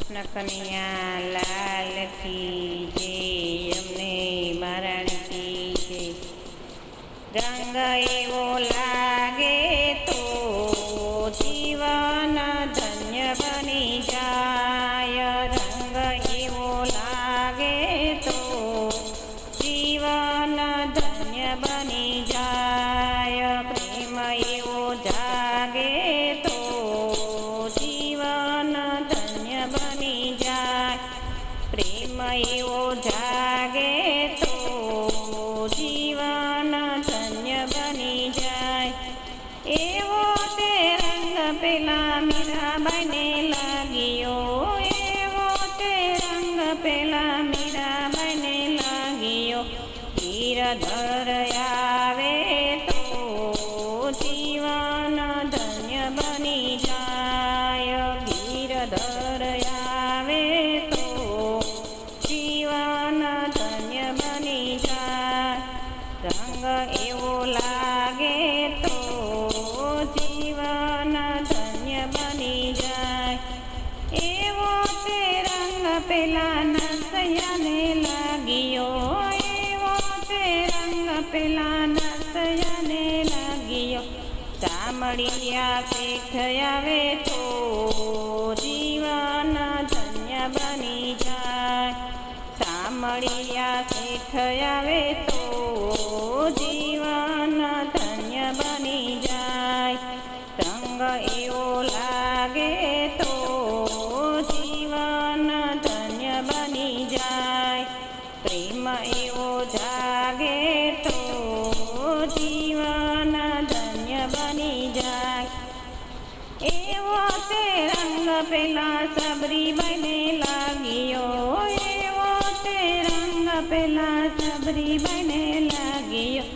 કૃષ્ણ કનૈયા લાલ કી જય, અમને મહારાણી કી જય। રંગ એવો લાગે તો જીવન ધન્ય બની જાય, રંગ એવો લાગે તો જીવન ધન્ય બની જાય, પ્રેમ એવો જાગે તો જીવન ધન્ય બની જાય, પ્રેમ એવો જાગે તો જીવન ધન્ય બની જાય। એવો તે રંગ પેલા મીરાબાઈને લાગ્યો, એવો તે રંગ પેલા મીરાબાઈને લાગ્યો, ગીરધર આવે તો જીવન ધન્ય બની જાય, ગીરધર આવે તો જીવન ધન્ય બની જાય, રંગ એવો લાગે તો જીવન ધન્ય બની જાય। એવો તે રંગ પેલા નરસૈયાને લાગ્યો, એવો તે રંગ પેલા નરસૈયાને લાગ્યો, સામળિયા શેઠ આવે તો જીવન ધન્ય બની જાય, સામળિયા શેઠ આવે તો જીવન ધન્ય બની જાય, રંગ એવો લાગે તો જીવન ધન્ય બની જાય, પ્રેમ એવો જાગે તો જીવન ધન્ય બની જાય। એવો તે રંગ પેલા સબરીબાઈને લાગ્યો, એવો તે રંગ પેલા સબરીબાઈને લાગ્યો,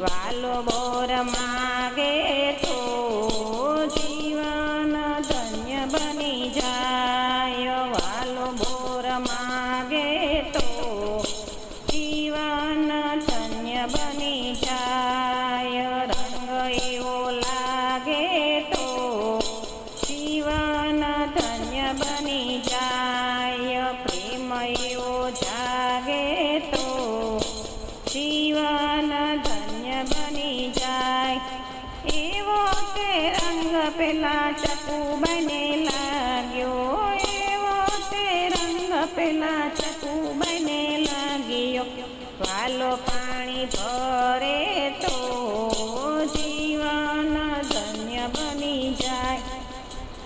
વાલો બોર માગે તો જીવન ધન્ય બની જાય, વાલો બોર માગે તો જીવન ધન્ય બની જાય, રંગ એવો લાગે તો જીવન ધન્ય બની જાય, પ્રેમ એવો જાગે તો જીવન ધન્ય બની જાય। એવો તે રંગ પેલા ચકુબાઈને લાગ્યો, એવો તે રંગ પેલા ચકુબાઈને લાગ્યો, વાલો પાણી ભરે તો જીવન ધન્ય બની જાય,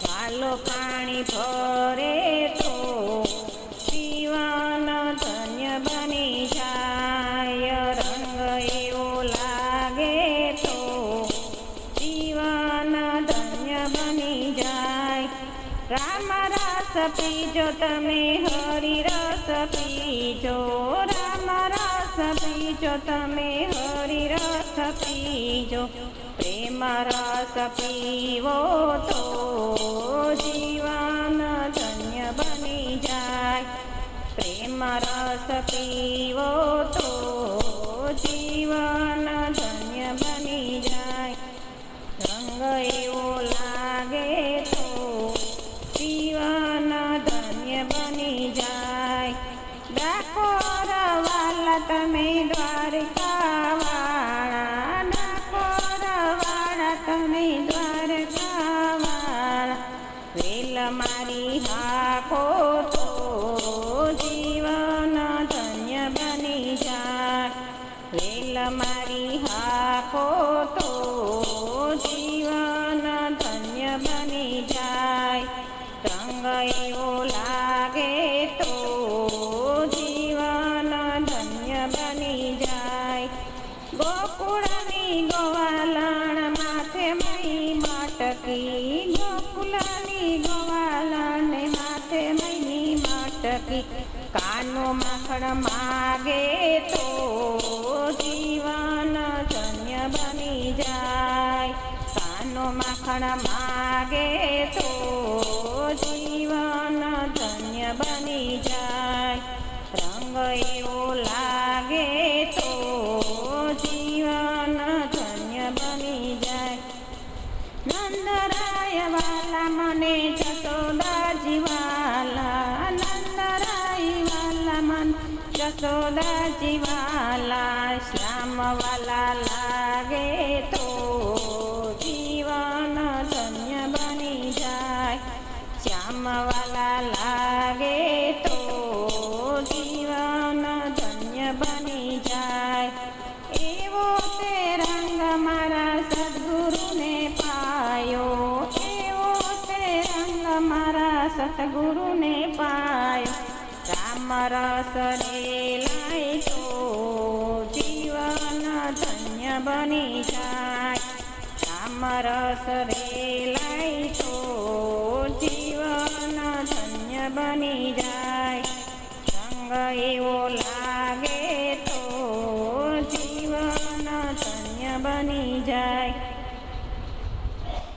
વાલો પાણી ભરે તો જીવન ધન્ય બની જાય, રંગ એવો લાગે તો જીવન ધન્ય બની જાય। રામ રસ પીજો તમે હરિ રસ પીજો, રામ રસ પીજો તમે હરિ રસ પીજો, પ્રેમ રસ પીવો તો જીવન ધન્ય બની જાય, પ્રેમ રસ પીવો તો જીવન ધન્ય બની જાય, રંગ એવો લાગે તો જીવન ધન્ય બની જાય। ડાકોર વાલા તમે દ્વારકા વાળા, ડાકોર વાળા તમે દ્વારકા વાળા, વેલ મારી હાકો તો જીવન ધન્ય બની જાય, વેલ મારી હાકો તો જીવન ધન્ય બની જાય, રંગ એવો લાગે તો જીવન ધન્ય બની જાય। ગોકુળની ગોવાલણ માથે મહી માટકી, ગોકુળની ગોવાલણ માથે મહી માટકી, કાનો માખણ માગે તો જીવન ધન્ય બની જાય, કાનો માખણ માગે તો જીવન ધન્ય બની જાય, રંગ એવો લાગે તો જીવન ધન્ય બની જાય। નંદરાય વાલા મને જશોદાજી વાલા, યશોદાજી વાલા શ્યામ વાલા લાગે તો જીવન ધન્ય બની જાય. શ્યામ વાલા લાગે તો જીવન ધન્ય બની જાય. એવો તે રંગ મારા સદગુરુને પાયો, એવો તે રંગ મારા સતગુરુને પાયો. રામ રસ રેલાય તો જીવન ધન્ય બની જાય. રામ રસ રેલાય તો જીવન ધન્ય બની જાય. રંગ એવો